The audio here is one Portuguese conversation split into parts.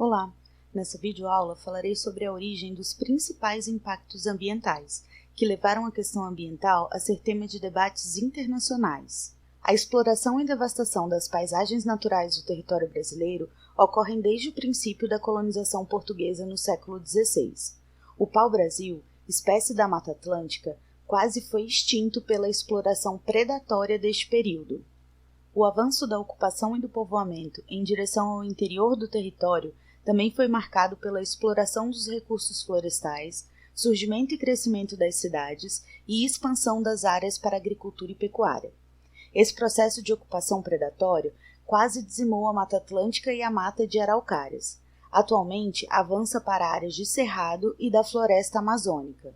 Olá! Nessa videoaula falarei sobre a origem dos principais impactos ambientais, que levaram a questão ambiental a ser tema de debates internacionais. A exploração e devastação das paisagens naturais do território brasileiro ocorrem desde o princípio da colonização portuguesa no século XVI. O pau-brasil, espécie da Mata Atlântica, quase foi extinto pela exploração predatória deste período. O avanço da ocupação e do povoamento em direção ao interior do território também foi marcado pela exploração dos recursos florestais, surgimento e crescimento das cidades e expansão das áreas para agricultura e pecuária. Esse processo de ocupação predatório quase dizimou a Mata Atlântica e a Mata de Araucárias. Atualmente, avança para áreas de cerrado e da floresta amazônica.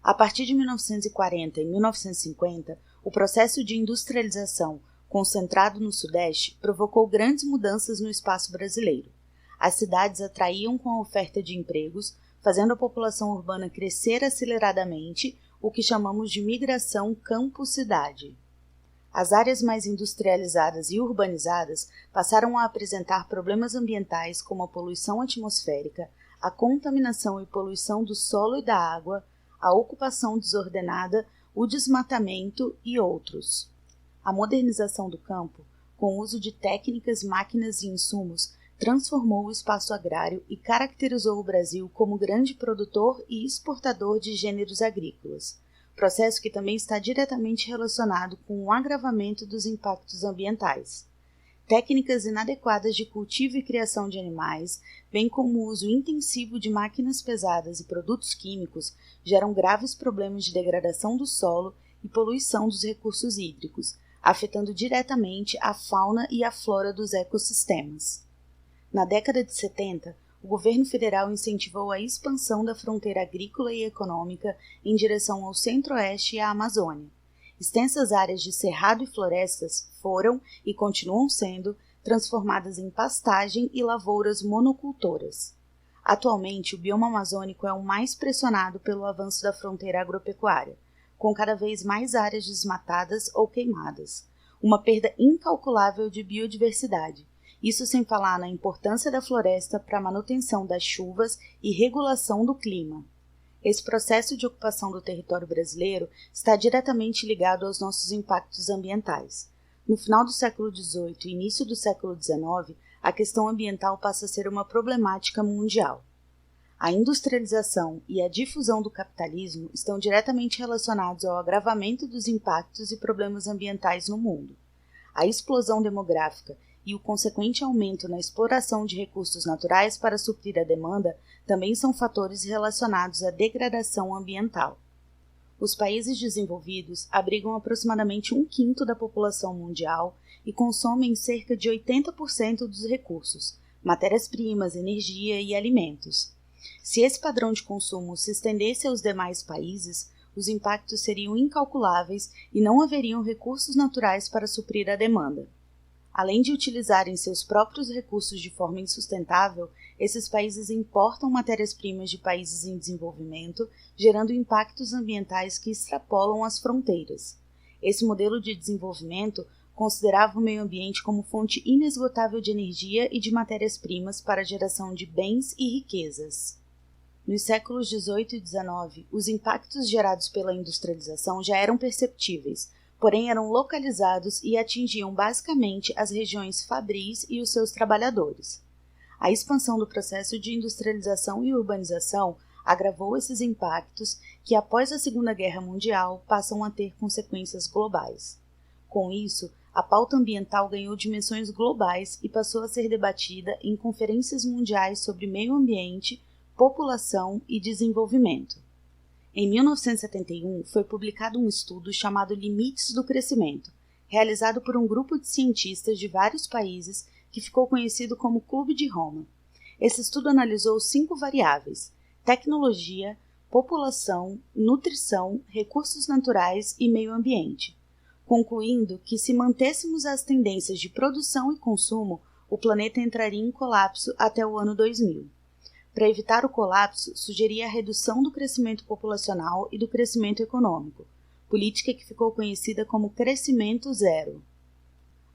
A partir de 1940 e 1950, o processo de industrialização concentrado no Sudeste, provocou grandes mudanças no espaço brasileiro. As cidades atraíam com a oferta de empregos, fazendo a população urbana crescer aceleradamente, o que chamamos de migração campo-cidade. As áreas mais industrializadas e urbanizadas passaram a apresentar problemas ambientais como a poluição atmosférica, a contaminação e poluição do solo e da água, a ocupação desordenada, o desmatamento e outros. A modernização do campo, com o uso de técnicas, máquinas e insumos, transformou o espaço agrário e caracterizou o Brasil como grande produtor e exportador de gêneros agrícolas, processo que também está diretamente relacionado com o agravamento dos impactos ambientais. Técnicas inadequadas de cultivo e criação de animais, bem como o uso intensivo de máquinas pesadas e produtos químicos, geram graves problemas de degradação do solo e poluição dos recursos hídricos, afetando diretamente a fauna e a flora dos ecossistemas. Na década de 70, o governo federal incentivou a expansão da fronteira agrícola e econômica em direção ao centro-oeste e à Amazônia. Extensas áreas de cerrado e florestas foram, e continuam sendo, transformadas em pastagem e lavouras monocultoras. Atualmente, o bioma amazônico é o mais pressionado pelo avanço da fronteira agropecuária, com cada vez mais áreas desmatadas ou queimadas, uma perda incalculável de biodiversidade, isso sem falar na importância da floresta para a manutenção das chuvas e regulação do clima. Esse processo de ocupação do território brasileiro está diretamente ligado aos nossos impactos ambientais. No final do século XVIII e início do século XIX, a questão ambiental passa a ser uma problemática mundial. A industrialização e a difusão do capitalismo estão diretamente relacionados ao agravamento dos impactos e problemas ambientais no mundo. A explosão demográfica e o consequente aumento na exploração de recursos naturais para suprir a demanda também são fatores relacionados à degradação ambiental. Os países desenvolvidos abrigam aproximadamente 1/5 da população mundial e consomem cerca de 80% dos recursos, matérias-primas, energia e alimentos. Se esse padrão de consumo se estendesse aos demais países, os impactos seriam incalculáveis e não haveriam recursos naturais para suprir a demanda. Além de utilizarem seus próprios recursos de forma insustentável, esses países importam matérias-primas de países em desenvolvimento, gerando impactos ambientais que extrapolam as fronteiras. Esse modelo de desenvolvimento considerava o meio ambiente como fonte inesgotável de energia e de matérias-primas para a geração de bens e riquezas. Nos séculos XVIII e XIX, os impactos gerados pela industrialização já eram perceptíveis, porém eram localizados e atingiam basicamente as regiões fabris e os seus trabalhadores. A expansão do processo de industrialização e urbanização agravou esses impactos que, após a Segunda Guerra Mundial, passam a ter consequências globais. Com isso, a pauta ambiental ganhou dimensões globais e passou a ser debatida em conferências mundiais sobre meio ambiente, população e desenvolvimento. Em 1971, foi publicado um estudo chamado Limites do Crescimento, realizado por um grupo de cientistas de vários países que ficou conhecido como Clube de Roma. Esse estudo analisou 5 variáveis: tecnologia, população, nutrição, recursos naturais e meio ambiente, concluindo que se mantêssemos as tendências de produção e consumo, o planeta entraria em colapso até o ano 2000. Para evitar o colapso, sugeria a redução do crescimento populacional e do crescimento econômico, política que ficou conhecida como crescimento zero.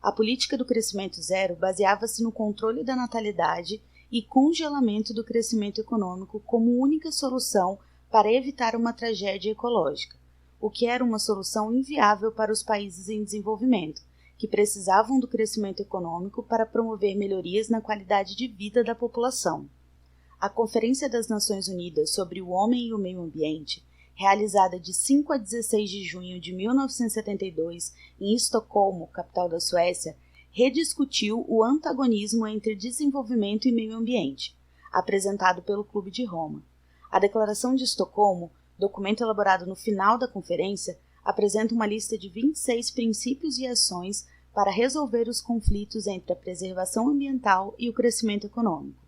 A política do crescimento zero baseava-se no controle da natalidade e congelamento do crescimento econômico como única solução para evitar uma tragédia ecológica, o que era uma solução inviável para os países em desenvolvimento, que precisavam do crescimento econômico para promover melhorias na qualidade de vida da população. A Conferência das Nações Unidas sobre o Homem e o Meio Ambiente, realizada de 5 a 16 de junho de 1972 em Estocolmo, capital da Suécia, rediscutiu o antagonismo entre desenvolvimento e meio ambiente, apresentado pelo Clube de Roma. A Declaração de Estocolmo, documento elaborado no final da conferência, apresenta uma lista de 26 princípios e ações para resolver os conflitos entre a preservação ambiental e o crescimento econômico.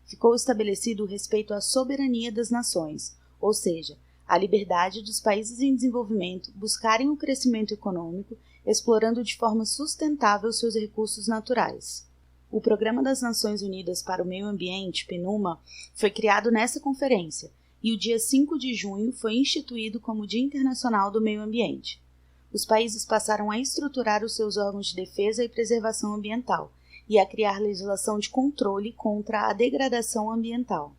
Ficou estabelecido o respeito à soberania das nações, ou seja, a liberdade dos países em desenvolvimento buscarem o crescimento econômico, explorando de forma sustentável seus recursos naturais. O Programa das Nações Unidas para o Meio Ambiente, PNUMA, foi criado nessa conferência, e o dia 5 de junho foi instituído como Dia Internacional do Meio Ambiente. Os países passaram a estruturar os seus órgãos de defesa e preservação ambiental e a criar legislação de controle contra a degradação ambiental.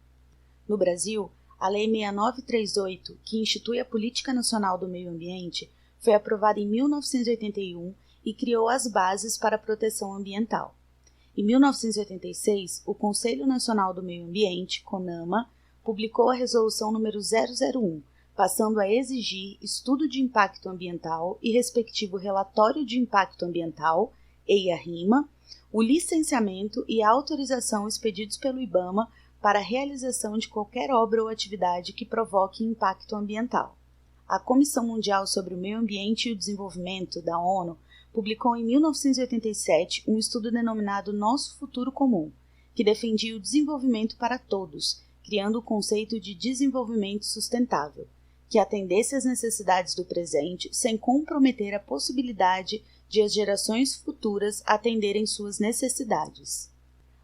No Brasil, a Lei 6938, que institui a Política Nacional do Meio Ambiente, foi aprovada em 1981 e criou as bases para a proteção ambiental. Em 1986, o Conselho Nacional do Meio Ambiente, CONAMA, publicou a Resolução número 001, passando a exigir estudo de impacto ambiental e respectivo relatório de impacto ambiental, EIA-RIMA, o licenciamento e a autorização expedidos pelo IBAMA para a realização de qualquer obra ou atividade que provoque impacto ambiental. A Comissão Mundial sobre o Meio Ambiente e o Desenvolvimento, da ONU, publicou em 1987 um estudo denominado Nosso Futuro Comum, que defendia o desenvolvimento para todos, criando o conceito de desenvolvimento sustentável, que atendesse às necessidades do presente sem comprometer a possibilidade de as gerações futuras atenderem suas necessidades.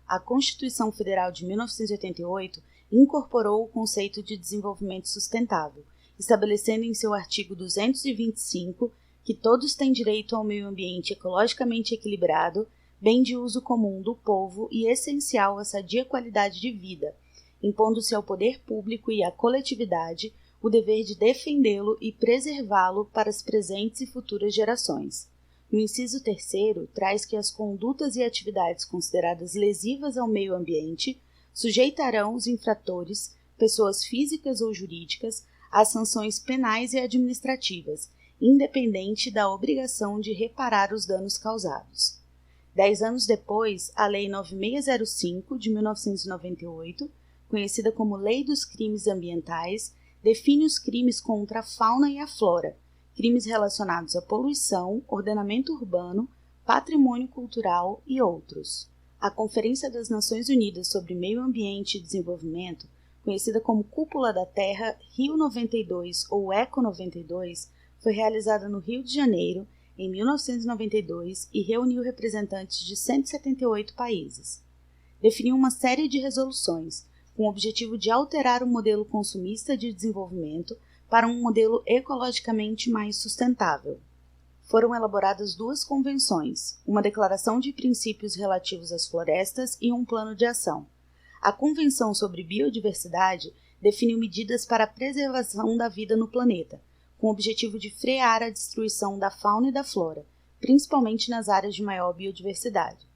A Constituição Federal de 1988 incorporou o conceito de desenvolvimento sustentável, estabelecendo em seu artigo 225 que todos têm direito ao meio ambiente ecologicamente equilibrado, bem de uso comum do povo e essencial à sadia qualidade de vida, impondo-se ao poder público e à coletividade o dever de defendê-lo e preservá-lo para as presentes e futuras gerações. No inciso 3º, traz que as condutas e atividades consideradas lesivas ao meio ambiente sujeitarão os infratores, pessoas físicas ou jurídicas, às sanções penais e administrativas, independente da obrigação de reparar os danos causados. 10 anos depois, a Lei 9605, de 1998, conhecida como Lei dos Crimes Ambientais, define os crimes contra a fauna e a flora, crimes relacionados à poluição, ordenamento urbano, patrimônio cultural e outros. A Conferência das Nações Unidas sobre Meio Ambiente e Desenvolvimento, conhecida como Cúpula da Terra Rio 92 ou Eco 92, foi realizada no Rio de Janeiro, em 1992, e reuniu representantes de 178 países. Definiu uma série de resoluções, com o objetivo de alterar o modelo consumista de desenvolvimento para um modelo ecologicamente mais sustentável. Foram elaboradas 2 convenções, uma declaração de princípios relativos às florestas e um plano de ação. A Convenção sobre Biodiversidade definiu medidas para a preservação da vida no planeta, com o objetivo de frear a destruição da fauna e da flora, principalmente nas áreas de maior biodiversidade.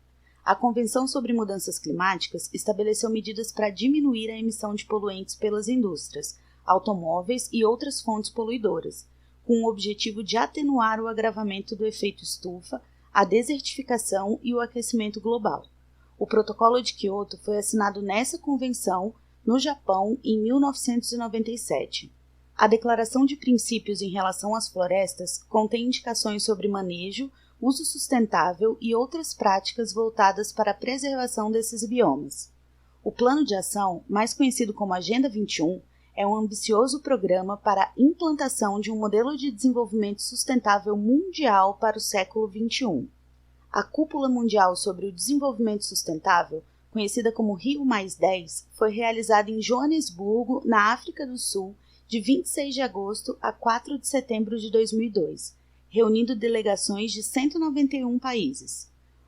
A Convenção sobre Mudanças Climáticas estabeleceu medidas para diminuir a emissão de poluentes pelas indústrias, automóveis e outras fontes poluidoras, com o objetivo de atenuar o agravamento do efeito estufa, a desertificação e o aquecimento global. O Protocolo de Kyoto foi assinado nessa convenção, no Japão, em 1997. A Declaração de Princípios em relação às florestas contém indicações sobre manejo, uso sustentável e outras práticas voltadas para a preservação desses biomas. O Plano de Ação, mais conhecido como Agenda 21, é um ambicioso programa para a implantação de um modelo de desenvolvimento sustentável mundial para o século XXI. A Cúpula Mundial sobre o Desenvolvimento Sustentável, conhecida como Rio+10, foi realizada em Joanesburgo, na África do Sul, de 26 de agosto a 4 de setembro de 2002, reunindo delegações de 191 países.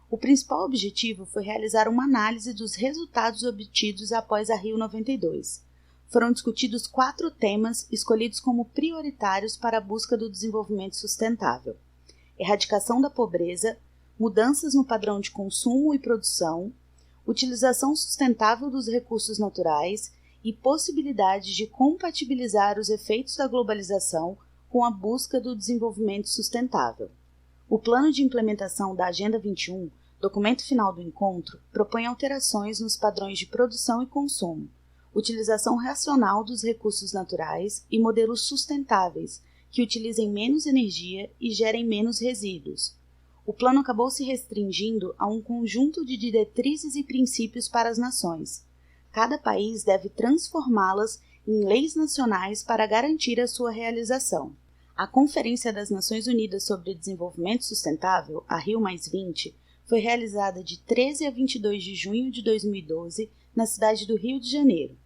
O principal objetivo foi realizar uma análise dos resultados obtidos após a Rio 92. Foram discutidos 4 temas escolhidos como prioritários para a busca do desenvolvimento sustentável: erradicação da pobreza, mudanças no padrão de consumo e produção, utilização sustentável dos recursos naturais e possibilidade de compatibilizar os efeitos da globalização com a busca do desenvolvimento sustentável. O plano de implementação da Agenda 21, documento final do encontro, propõe alterações nos padrões de produção e consumo, utilização racional dos recursos naturais e modelos sustentáveis que utilizem menos energia e gerem menos resíduos. O plano acabou se restringindo a um conjunto de diretrizes e princípios para as nações. Cada país deve transformá-las em leis nacionais para garantir a sua realização. A Conferência das Nações Unidas sobre Desenvolvimento Sustentável, a Rio+20, foi realizada de 13 a 22 de junho de 2012 na cidade do Rio de Janeiro.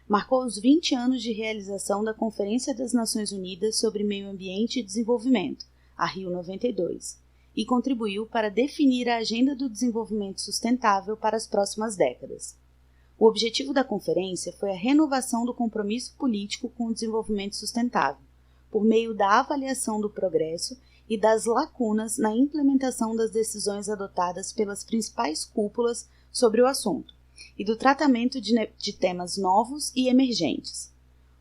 Marcou os 20 anos de realização da Conferência das Nações Unidas sobre Meio Ambiente e Desenvolvimento, a Rio 92, e contribuiu para definir a Agenda do Desenvolvimento Sustentável para as próximas décadas. O objetivo da conferência foi a renovação do compromisso político com o desenvolvimento sustentável, por meio da avaliação do progresso e das lacunas na implementação das decisões adotadas pelas principais cúpulas sobre o assunto, e do tratamento de temas novos e emergentes.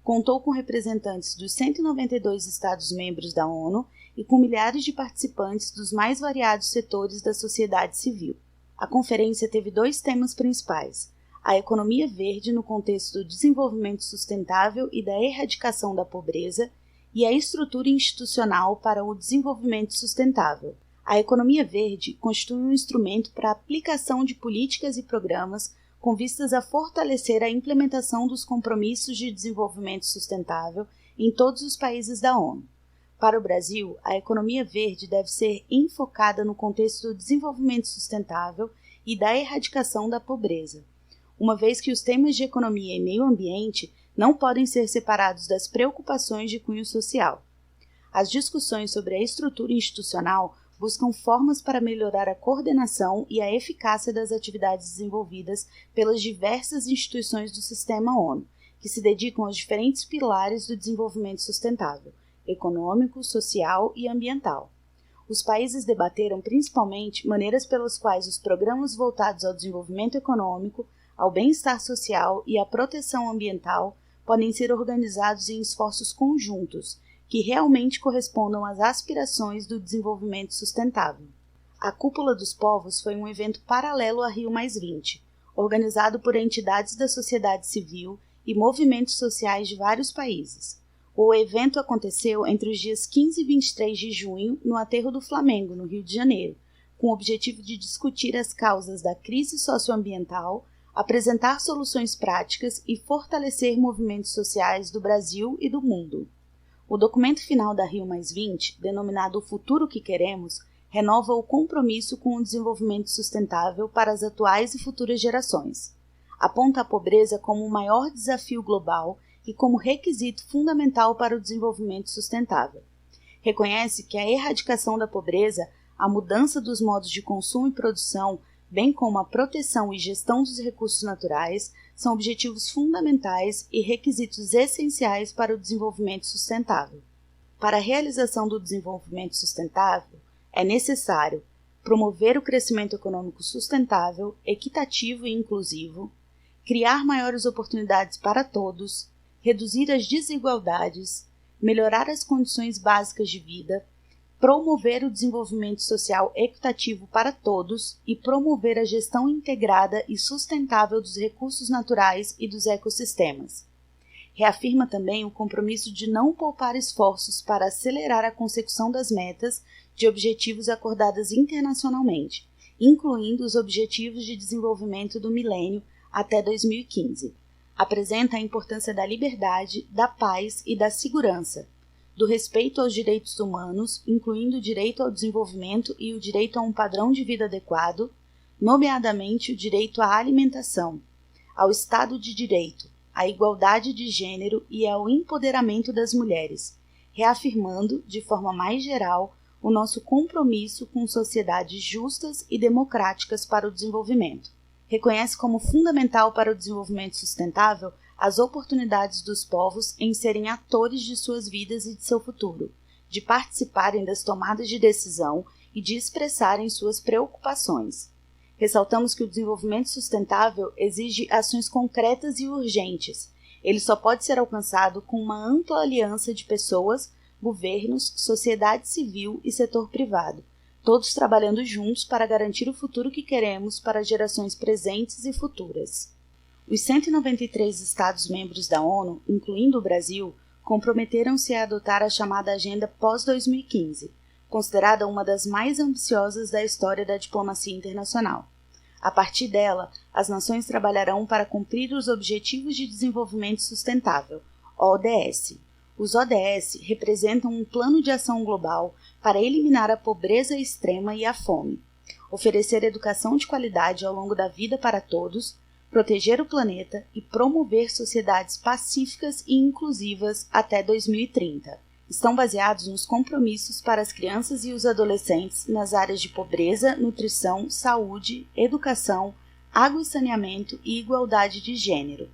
Contou com representantes dos 192 Estados-membros da ONU e com milhares de participantes dos mais variados setores da sociedade civil. A conferência teve 2 temas principais: a economia verde no contexto do desenvolvimento sustentável e da erradicação da pobreza, e a estrutura institucional para o desenvolvimento sustentável. A economia verde constitui um instrumento para a aplicação de políticas e programas com vistas a fortalecer a implementação dos compromissos de desenvolvimento sustentável em todos os países da ONU. Para o Brasil, a economia verde deve ser enfocada no contexto do desenvolvimento sustentável e da erradicação da pobreza, uma vez que os temas de economia e meio ambiente não podem ser separados das preocupações de cunho social. As discussões sobre a estrutura institucional buscam formas para melhorar a coordenação e a eficácia das atividades desenvolvidas pelas diversas instituições do sistema ONU, que se dedicam aos diferentes pilares do desenvolvimento sustentável, econômico, social e ambiental. Os países debateram principalmente maneiras pelas quais os programas voltados ao desenvolvimento econômico, ao bem-estar social e à proteção ambiental podem ser organizados em esforços conjuntos, que realmente correspondam às aspirações do desenvolvimento sustentável. A Cúpula dos Povos foi um evento paralelo à Rio+20, organizado por entidades da sociedade civil e movimentos sociais de vários países. O evento aconteceu entre os dias 15 e 23 de junho no Aterro do Flamengo, no Rio de Janeiro, com o objetivo de discutir as causas da crise socioambiental, apresentar soluções práticas e fortalecer movimentos sociais do Brasil e do mundo. O documento final da Rio+20, denominado O Futuro que Queremos, renova o compromisso com o desenvolvimento sustentável para as atuais e futuras gerações. Aponta a pobreza como o maior desafio global e como requisito fundamental para o desenvolvimento sustentável. Reconhece que a erradicação da pobreza, a mudança dos modos de consumo e produção, bem como a proteção e gestão dos recursos naturais, são objetivos fundamentais e requisitos essenciais para o desenvolvimento sustentável. Para a realização do desenvolvimento sustentável, é necessário promover o crescimento econômico sustentável, equitativo e inclusivo, criar maiores oportunidades para todos, reduzir as desigualdades, melhorar as condições básicas de vida, promover o desenvolvimento social equitativo para todos e promover a gestão integrada e sustentável dos recursos naturais e dos ecossistemas. Reafirma também o compromisso de não poupar esforços para acelerar a consecução das metas de objetivos acordadas internacionalmente, incluindo os Objetivos de Desenvolvimento do Milênio até 2015. Apresenta a importância da liberdade, da paz e da segurança, do respeito aos direitos humanos, incluindo o direito ao desenvolvimento e o direito a um padrão de vida adequado, nomeadamente o direito à alimentação, ao Estado de Direito, à igualdade de gênero e ao empoderamento das mulheres, reafirmando, de forma mais geral, o nosso compromisso com sociedades justas e democráticas para o desenvolvimento. Reconhece como fundamental para o desenvolvimento sustentável as oportunidades dos povos em serem atores de suas vidas e de seu futuro, de participarem das tomadas de decisão e de expressarem suas preocupações. Ressaltamos que o desenvolvimento sustentável exige ações concretas e urgentes. Ele só pode ser alcançado com uma ampla aliança de pessoas, governos, sociedade civil e setor privado, todos trabalhando juntos para garantir o futuro que queremos para gerações presentes e futuras. Os 193 Estados-membros da ONU, incluindo o Brasil, comprometeram-se a adotar a chamada Agenda pós-2015, considerada uma das mais ambiciosas da história da diplomacia internacional. A partir dela, as nações trabalharão para cumprir os Objetivos de Desenvolvimento Sustentável, ODS. Os ODS representam um plano de ação global para eliminar a pobreza extrema e a fome, oferecer educação de qualidade ao longo da vida para todos, proteger o planeta e promover sociedades pacíficas e inclusivas até 2030. Estão baseados nos compromissos para as crianças e os adolescentes nas áreas de pobreza, nutrição, saúde, educação, água e saneamento e igualdade de gênero.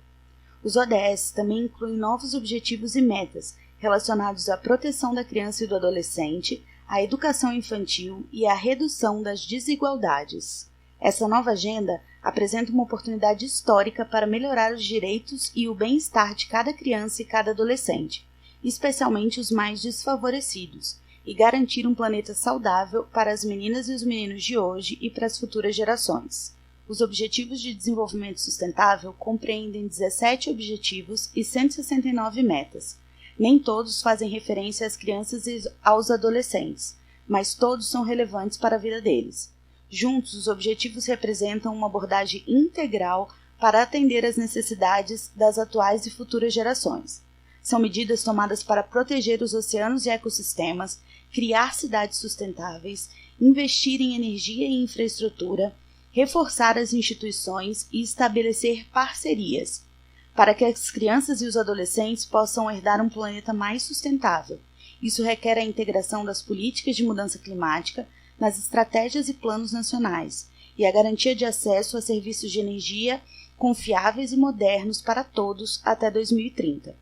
Os ODS também incluem novos objetivos e metas relacionados à proteção da criança e do adolescente, à educação infantil e à redução das desigualdades. Essa nova agenda apresenta uma oportunidade histórica para melhorar os direitos e o bem-estar de cada criança e cada adolescente, especialmente os mais desfavorecidos, e garantir um planeta saudável para as meninas e os meninos de hoje e para as futuras gerações. Os Objetivos de Desenvolvimento Sustentável compreendem 17 objetivos e 169 metas. Nem todos fazem referência às crianças e aos adolescentes, mas todos são relevantes para a vida deles. Juntos, os objetivos representam uma abordagem integral para atender às necessidades das atuais e futuras gerações. São medidas tomadas para proteger os oceanos e ecossistemas, criar cidades sustentáveis, investir em energia e infraestrutura, reforçar as instituições e estabelecer parcerias, para que as crianças e os adolescentes possam herdar um planeta mais sustentável. Isso requer a integração das políticas de mudança climática nas estratégias e planos nacionais e a garantia de acesso a serviços de energia confiáveis e modernos para todos até 2030.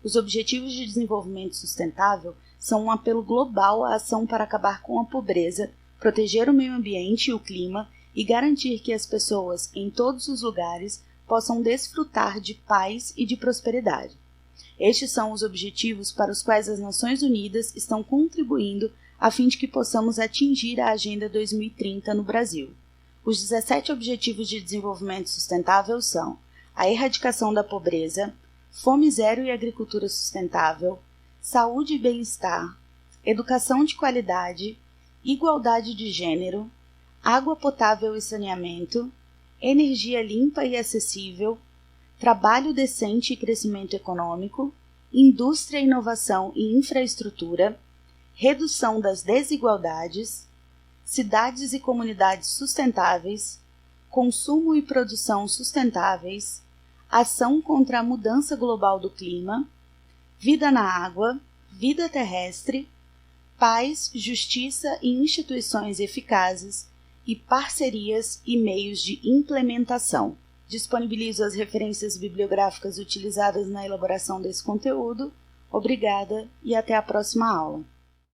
Os Objetivos de Desenvolvimento Sustentável são um apelo global à ação para acabar com a pobreza, proteger o meio ambiente e o clima e garantir que as pessoas, em todos os lugares, possam desfrutar de paz e de prosperidade. Estes são os objetivos para os quais as Nações Unidas estão contribuindo a fim de que possamos atingir a Agenda 2030 no Brasil. Os 17 Objetivos de Desenvolvimento Sustentável são a erradicação da pobreza, fome zero e agricultura sustentável, saúde e bem-estar, educação de qualidade, igualdade de gênero, água potável e saneamento, energia limpa e acessível, trabalho decente e crescimento econômico, indústria, inovação e infraestrutura, redução das desigualdades, cidades e comunidades sustentáveis, consumo e produção sustentáveis, ação contra a mudança global do clima, vida na água, vida terrestre, paz, justiça e instituições eficazes e parcerias e meios de implementação. Disponibilizo as referências bibliográficas utilizadas na elaboração desse conteúdo. Obrigada e até a próxima aula.